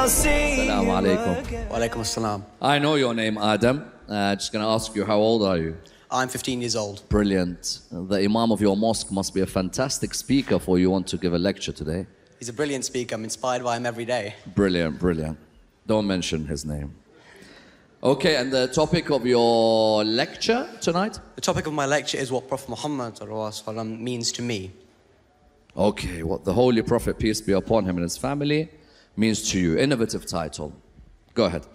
Assalamu alaikum. Wa alaikum assalam. I know your name, Adaam. Just going to ask you, how old are you? I'm 15 years old. Brilliant. The Imam of your mosque must be a fantastic speaker for you want to give a lecture today. He's a brilliant speaker. I'm inspired by him every day. Brilliant, brilliant. Don't mention his name. Okay, and the topic of your lecture tonight? The topic of my lecture is what Prophet Muhammad means to me. Okay, what the Holy Prophet, peace be upon him and his family, means to you. Innovative title. Go ahead.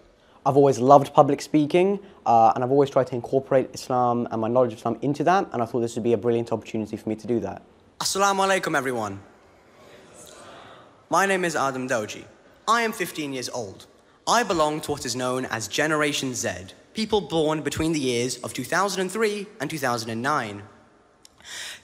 I've always loved public speaking, and I've always tried to incorporate Islam and my knowledge of Islam into that, and I thought this would be a brilliant opportunity for me to do that. Assalamu alaikum, everyone. My name is Adaam Dewji. I am 15 years old. I belong to what is known as Generation Z, people born between the years of 2003 and 2009.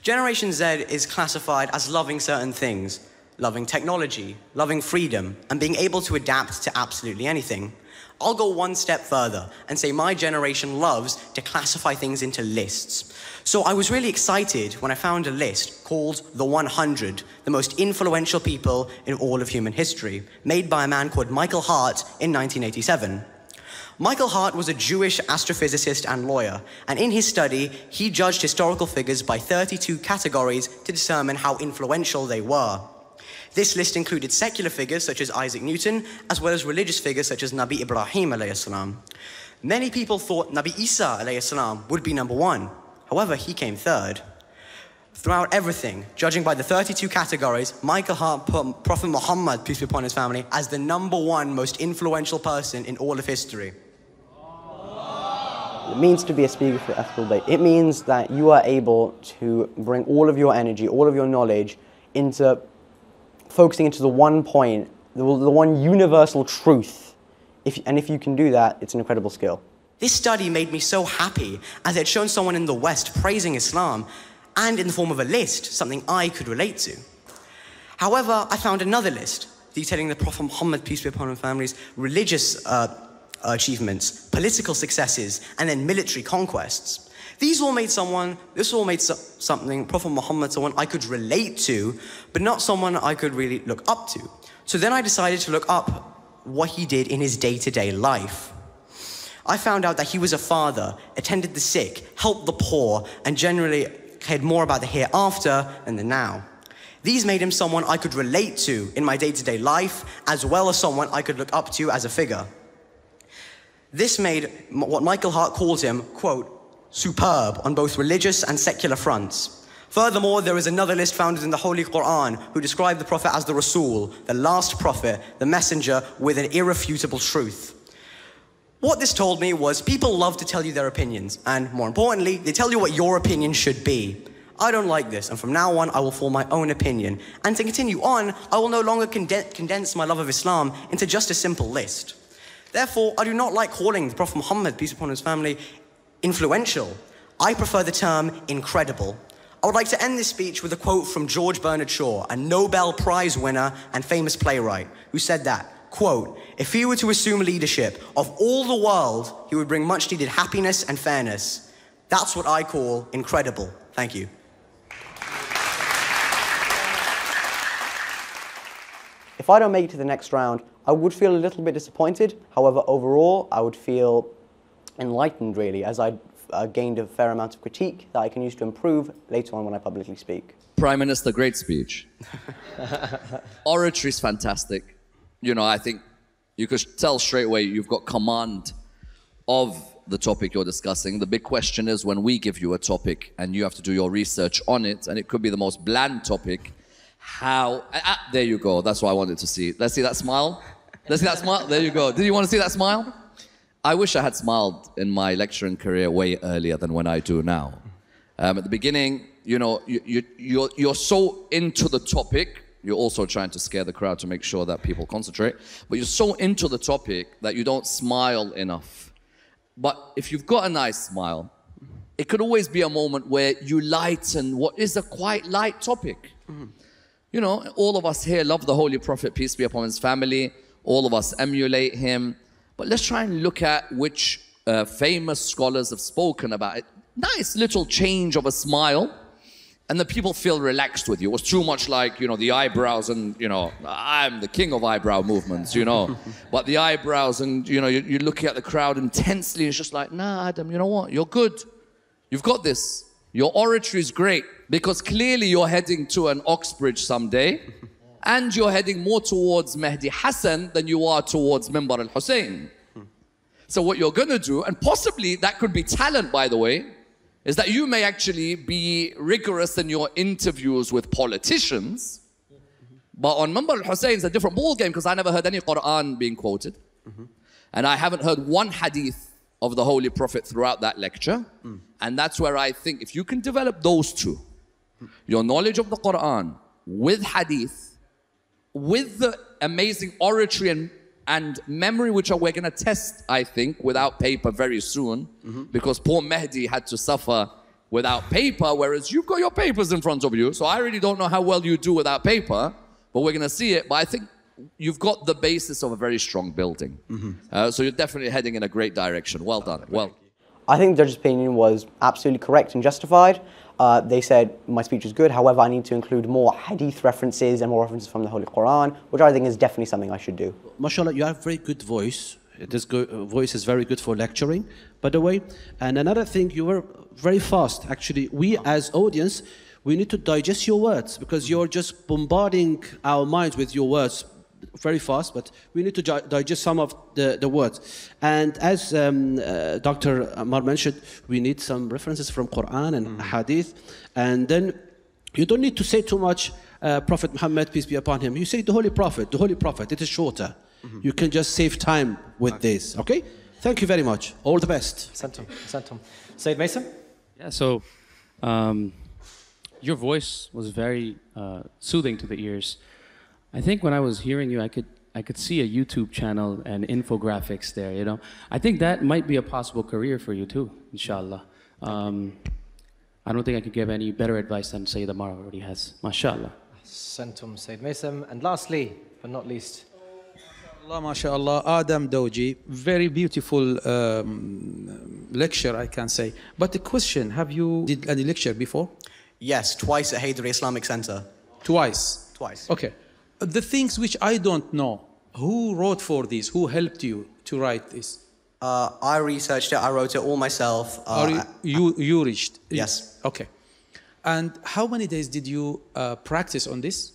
Generation Z is classified as loving certain things, loving technology, loving freedom, and being able to adapt to absolutely anything. I'll go one step further and say my generation loves to classify things into lists. So I was really excited when I found a list called The 100, the most influential people in all of human history, made by a man called Michael Hart in 1987. Michael Hart was a Jewish astrophysicist and lawyer, and in his study, he judged historical figures by 32 categories to determine how influential they were. This list included secular figures such as Isaac Newton, as well as religious figures such as Nabi Ibrahim alayhi salam. Many people thought Nabi Isa alayhi salam would be number one. However, he came third. Throughout everything, judging by the 32 categories, Michael Hart put Prophet Muhammad, peace be upon his family, as the number one most influential person in all of history. It means to be a speaker for ethical debate. It means that you are able to bring all of your energy, all of your knowledge into focusing into the one point, the one universal truth. And if you can do that, it's an incredible skill. This study made me so happy as it had shown someone in the West praising Islam and in the form of a list, something I could relate to. However, I found another list detailing the Prophet Muhammad, peace be upon his family's religious achievements, political successes, and then military conquests. This all made something, Prophet Muhammad, someone I could relate to, but not someone I could really look up to. So then I decided to look up what he did in his day-to-day life. I found out that he was a father, attended the sick, helped the poor, and generally cared more about the hereafter than the now. These made him someone I could relate to in my day-to-day life, as well as someone I could look up to as a figure. This made what Michael Hart calls him, quote, superb on both religious and secular fronts. Furthermore, there is another list found in the Holy Quran who describe the Prophet as the Rasul, the last prophet, the messenger with an irrefutable truth. What this told me was people love to tell you their opinions, and more importantly, they tell you what your opinion should be. I don't like this, and from now on, I will form my own opinion. And to continue on, I will no longer condense my love of Islam into just a simple list. Therefore, I do not like calling the Prophet Muhammad, peace upon his family, influential. I prefer the term incredible. I would like to end this speech with a quote from George Bernard Shaw, a Nobel Prize winner and famous playwright, who said that, quote, if he were to assume leadership of all the world, he would bring much needed happiness and fairness. That's what I call incredible. Thank you. If I don't make it to the next round, I would feel a little bit disappointed. However, overall, I would feel enlightened, really, as I gained a fair amount of critique that I can use to improve later on when I publicly speak. Prime Minister, great speech. Oratory is fantastic. You know, I think you could tell straight away you've got command of the topic you're discussing. The big question is when we give you a topic and you have to do your research on it, and it could be the most bland topic, how... there you go. That's what I wanted to see. Let's see that smile. Let's see that smile. There you go. Did you want to see that smile? I wish I had smiled in my lecturing career way earlier than when I do now. At the beginning, you know, you're so into the topic. You're also trying to scare the crowd to make sure that people concentrate. But you're so into the topic that you don't smile enough. But if you've got a nice smile, it could always be a moment where you lighten what is a quite light topic. You know, all of us here love the Holy Prophet, peace be upon his family. All of us emulate him. But let's try and look at which famous scholars have spoken about it. Nice little change of a smile. and the people feel relaxed with you. It was too much like, you know, the eyebrows and, you know, I'm the king of eyebrow movements, you know. But the eyebrows and, you know, you're looking at the crowd intensely. It's just like, nah, Adam, you know what? You're good. You've got this. Your oratory is great because clearly you're heading to an Oxbridge someday and you're heading more towards Mehdi Hassan than you are towards Mimbar al-Hussein. So what you're going to do, and possibly that could be talent, by the way, is that you may actually be rigorous in your interviews with politicians, but on Mimbar al-Hussein is a different ball game because I never heard any Quran being quoted, and I haven't heard one hadith of the Holy Prophet throughout that lecture, and that's where I think if you can develop those two, your knowledge of the Quran with hadith, with the amazing oratory and memory, which we're going to test, I think, without paper very soon, because poor Mehdi had to suffer without paper, whereas you've got your papers in front of you. So I really don't know how well you do without paper, but we're going to see it. But I think you've got the basis of a very strong building. So you're definitely heading in a great direction. Well done. Well. I think the judge's opinion was absolutely correct and justified. They said my speech is good, however, I need to include more hadith references and more references from the Holy Quran, which I think is definitely something I should do. MashaAllah, you have very good voice. This voice is very good for lecturing, by the way. And another thing, you were very fast. Actually, we as audience, we need to digest your words because you're just bombarding our minds with your words very fast, but we need to digest some of the words. And as Dr. Ammar mentioned, we need some references from Quran and Hadith. And then you don't need to say too much Prophet Muhammad, peace be upon him. You say the Holy Prophet, it is shorter. You can just save time with this, okay? Thank you very much. All the best. Santum. Sayyid Mesum? Yeah, so your voice was very soothing to the ears. I think when I was hearing you, I could see a YouTube channel and infographics there, you know. I think that might be a possible career for you too, inshallah. I don't think I could give any better advice than Sayyid Ammar already has. MashaAllah. Santum, Sayyid Mesum. And lastly, but not least, MashaAllah, Adaam Dewji, very beautiful lecture, I can say. But the question, have you did any lecture before? Yes, twice at Haydari Islamic Center. Twice? Twice. Okay. The things which I don't know, who wrote for this? Who helped you to write this? I researched it, I wrote it all myself. You reached? Yes. Okay. And how many days did you practice on this?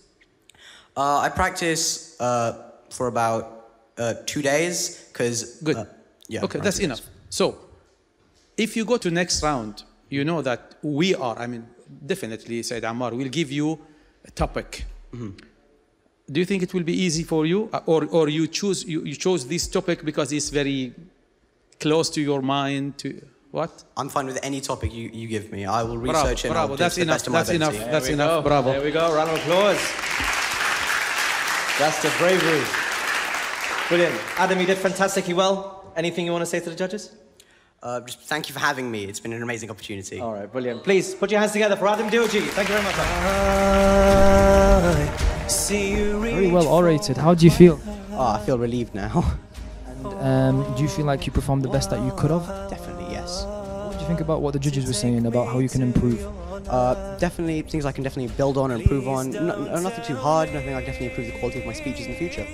I practiced for about 2 days, because... Good. Yeah. Okay, that's enough. So, if you go to next round, you know that we are, I mean, definitely, Sayyid Ammar, will give you a topic. Do you think it will be easy for you, or you chose this topic because it's very close to your mind? To what? I'm fine with any topic you give me. I will research it. Bravo, that's enough. That's enough. That's enough. Bravo. There we go. Round of applause. That's the bravery. Brilliant. Adam, you did fantastically well. Anything you want to say to the judges? Just thank you for having me. It's been an amazing opportunity. All right, brilliant. Please put your hands together for Adaam Dewji. Thank you very much. Very well orated. How do you feel? Oh, I feel relieved now. And do you feel like you performed the best that you could have? Definitely, yes. What do you think about what the judges were saying about how you can improve? Definitely things I can definitely build on and improve on. Nothing too hard. Nothing I can definitely improve the quality of my speeches in the future.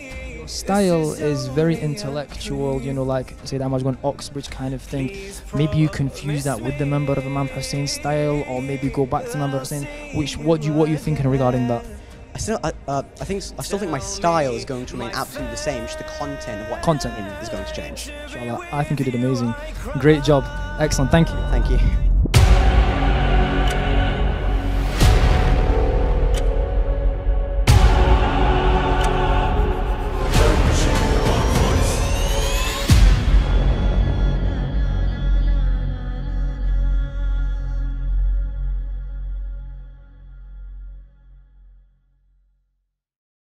Style is very intellectual, you know, like Sayyid Ammar's going Oxbridge kind of thing. Maybe you confuse that with the member of Imam Hussein's style, or maybe go back to member Hussein. What are you thinking regarding that? I still think my style is going to remain absolutely the same. Just the content of what content is going to change. Inshallah, I think you did amazing. Great job. Excellent. Thank you. Thank you.